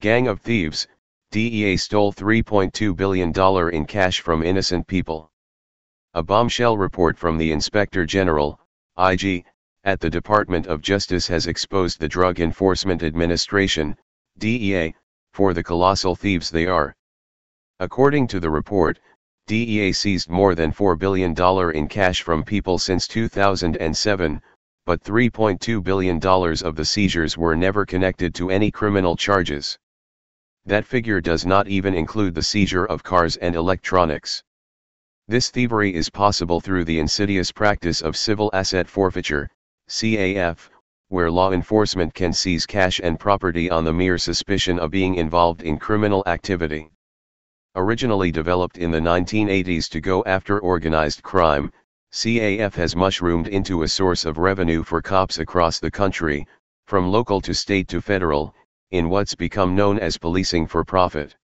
Gang of thieves, DEA stole $3.2 billion in cash from innocent people. A bombshell report from the Inspector General, IG, at the Department of Justice has exposed the Drug Enforcement Administration, DEA, for the colossal thieves they are. According to the report, DEA seized more than $4 billion in cash from people since 2007, but $3.2 billion of the seizures were never connected to any criminal charges. That figure does not even include the seizure of cars and electronics. This thievery is possible through the insidious practice of civil asset forfeiture, CAF, where law enforcement can seize cash and property on the mere suspicion of being involved in criminal activity. Originally developed in the 1980s to go after organized crime, CAF has mushroomed into a source of revenue for cops across the country, from local to state to federal, in what's become known as policing for profit.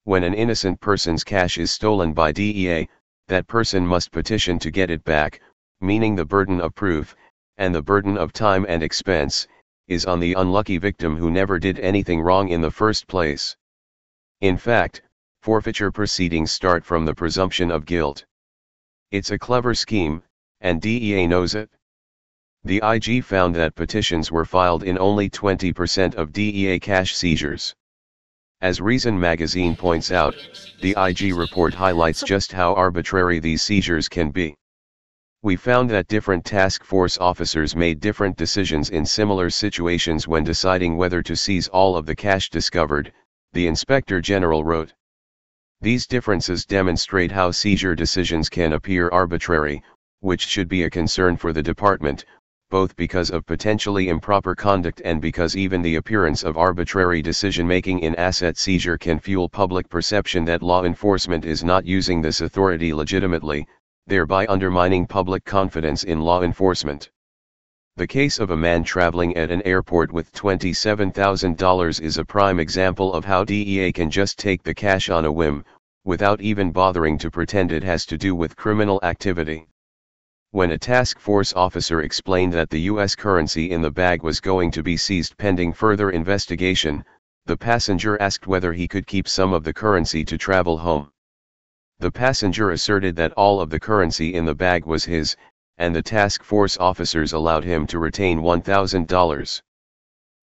When an innocent person's cash is stolen by DEA, that person must petition to get it back, meaning the burden of proof, and the burden of time and expense, is on the unlucky victim who never did anything wrong in the first place. In fact, forfeiture proceedings start from the presumption of guilt. It's a clever scheme, and DEA knows it. The IG found that petitions were filed in only 20% of DEA cash seizures. As Reason magazine points out, the IG report highlights just how arbitrary these seizures can be. We found that different task force officers made different decisions in similar situations when deciding whether to seize all of the cash discovered, the Inspector General wrote. These differences demonstrate how seizure decisions can appear arbitrary, which should be a concern for the department, both because of potentially improper conduct and because even the appearance of arbitrary decision-making in asset seizure can fuel public perception that law enforcement is not using this authority legitimately, thereby undermining public confidence in law enforcement. The case of a man traveling at an airport with $27,000 is a prime example of how DEA can just take the cash on a whim, without even bothering to pretend it has to do with criminal activity. When a task force officer explained that the U.S. currency in the bag was going to be seized pending further investigation, the passenger asked whether he could keep some of the currency to travel home. The passenger asserted that all of the currency in the bag was his, and the task force officers allowed him to retain $1,000.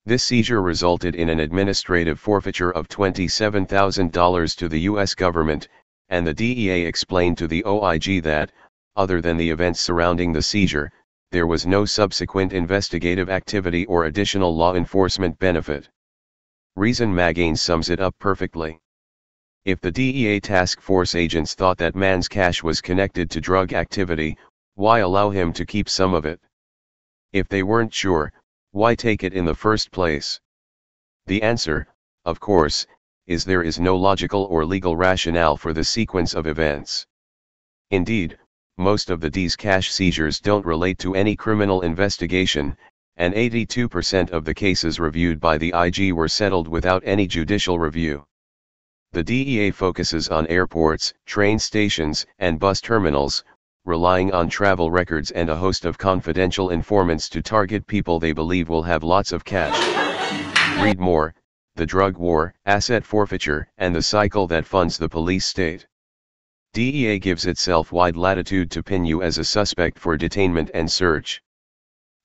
This seizure resulted in an administrative forfeiture of $27,000 to the U.S. government, and the DEA explained to the OIG that, other than the events surrounding the seizure, there was no subsequent investigative activity or additional law enforcement benefit. Reason magazine sums it up perfectly. If the DEA task force agents thought that man's cash was connected to drug activity, why allow him to keep some of it? If they weren't sure, why take it in the first place? The answer, of course, is there is no logical or legal rationale for the sequence of events. Indeed, most of the DEA's cash seizures don't relate to any criminal investigation, and 82% of the cases reviewed by the IG were settled without any judicial review. The DEA focuses on airports, train stations, and bus terminals, relying on travel records and a host of confidential informants to target people they believe will have lots of cash. Read more: the drug war, asset forfeiture, and the cycle that funds the police state. DEA gives itself wide latitude to pin you as a suspect for detainment and search.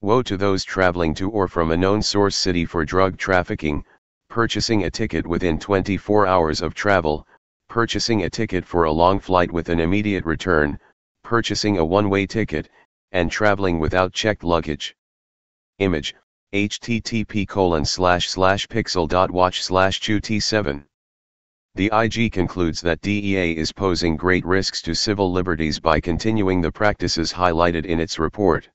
Woe to those traveling to or from a known source city for drug trafficking, purchasing a ticket within 24 hours of travel, purchasing a ticket for a long flight with an immediate return, purchasing a one-way ticket, and traveling without checked luggage. Image: http://pixel.watch/qt7. The IG concludes that DEA is posing great risks to civil liberties by continuing the practices highlighted in its report.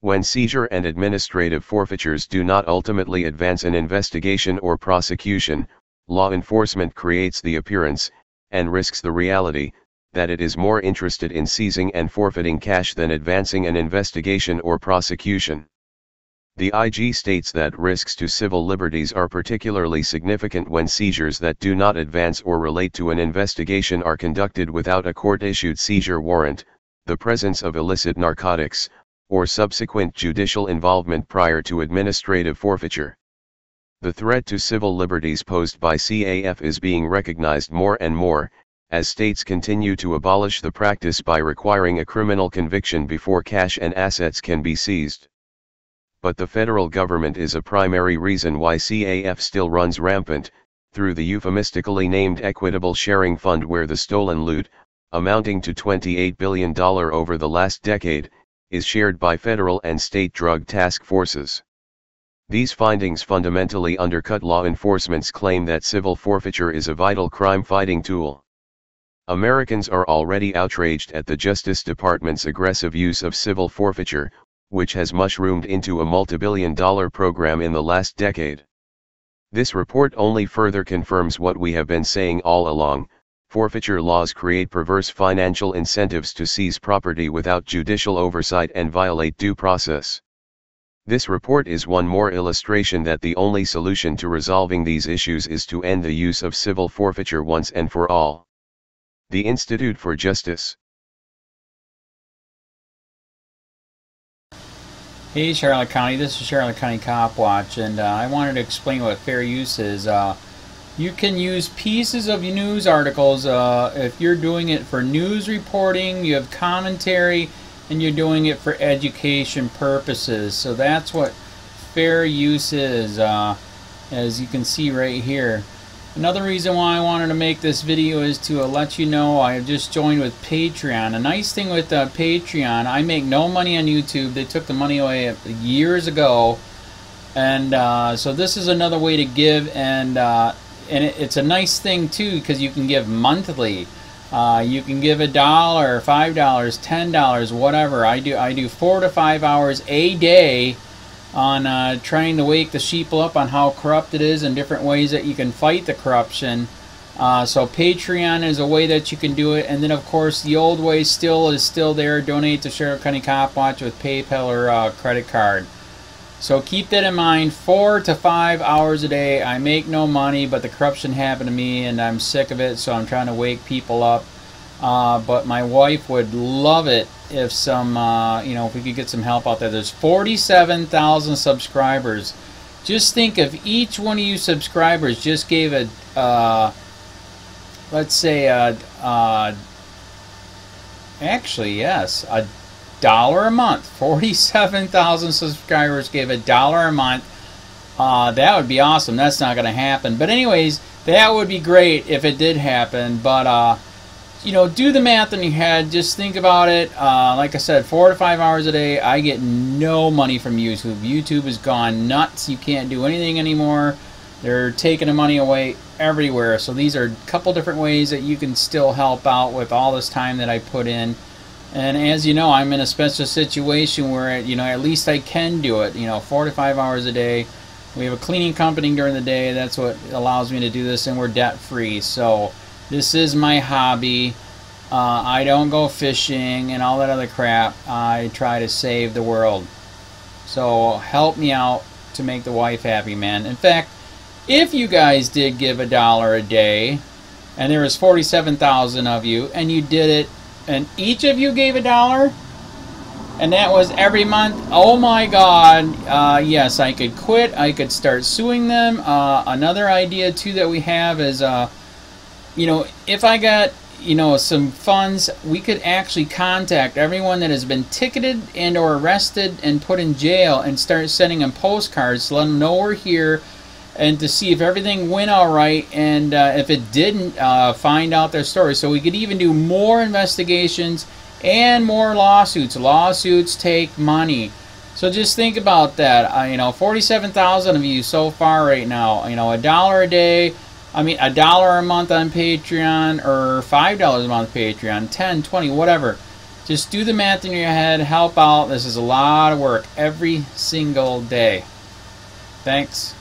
When seizure and administrative forfeitures do not ultimately advance an investigation or prosecution, law enforcement creates the appearance, and risks the reality, that it is more interested in seizing and forfeiting cash than advancing an investigation or prosecution. The IG states that risks to civil liberties are particularly significant when seizures that do not advance or relate to an investigation are conducted without a court-issued seizure warrant, the presence of illicit narcotics, or subsequent judicial involvement prior to administrative forfeiture. The threat to civil liberties posed by CAF is being recognized more and more, as states continue to abolish the practice by requiring a criminal conviction before cash and assets can be seized. But the federal government is a primary reason why CAF still runs rampant, through the euphemistically named Equitable Sharing Fund, where the stolen loot, amounting to $28 billion over the last decade, is shared by federal and state drug task forces. These findings fundamentally undercut law enforcement's claim that civil forfeiture is a vital crime-fighting tool. Americans are already outraged at the Justice Department's aggressive use of civil forfeiture, which has mushroomed into a multi-billion-dollar program in the last decade. This report only further confirms what we have been saying all along: forfeiture laws create perverse financial incentives to seize property without judicial oversight and violate due process. This report is one more illustration that the only solution to resolving these issues is to end the use of civil forfeiture once and for all. The Institute for Justice. Hey Charlotte County, this is Charlotte County Cop Watch, and I wanted to explain what fair use is. You can use pieces of news articles if you're doing it for news reporting, you have commentary, and you're doing it for education purposes. So that's what fair use is, as you can see right here. Another reason why I wanted to make this video is to let you know I have just joined with Patreon. A nice thing with Patreon, I make no money on YouTube. They took the money away years ago, and so this is another way to give, and it's a nice thing too, because you can give monthly. You can give $1, $5, $10, whatever. I do 4 to 5 hours a day on trying to wake the sheeple up on how corrupt it is and different ways that you can fight the corruption. So Patreon is a way that you can do it, and then of course the old way is still there. Donate to Charlotte County Cop Watch with PayPal or credit card. So keep that in mind. 4 to 5 hours a day. I make no money, but the corruption happened to me and I'm sick of it, so I'm trying to wake people up. But my wife would love it if if we could get some help out there. There's 47,000 subscribers. Just think if each one of you subscribers just gave let's say actually yes, $1 a month. 47,000 subscribers gave $1 a month. That would be awesome. That's not going to happen. But anyways, that would be great if it did happen. But do the math in your head. Just think about it. Like I said, 4 to 5 hours a day. I get no money from YouTube. YouTube has gone nuts. You can't do anything anymore. They're taking the money away everywhere. So these are a couple different ways that you can still help out with all this time that I put in. And as you know, I'm in a special situation where, at least I can do it. 4 to 5 hours a day. We have a cleaning company during the day. That's what allows me to do this, and we're debt free. So this is my hobby. I don't go fishing and all that other crap. I try to save the world. So help me out to make the wife happy, man. In fact, if you guys did give $1 a day, and there was 47,000 of you, and you did it, and each of you gave $1, and that was every month, oh my God, yes, I could quit. I could start suing them. Another idea too that we have is, if I got some funds, we could actually contact everyone that has been ticketed and or arrested and put in jail and start sending them postcards to let them know we're here, and to see if everything went all right, and if it didn't, find out their story. So we could even do more investigations and more lawsuits. Lawsuits take money. So just think about that. 47,000 of you so far right now. $1 a day. $1 a month on Patreon, or $5 a month Patreon, 10, 20, whatever. Just do the math in your head, help out. This is a lot of work every single day. Thanks.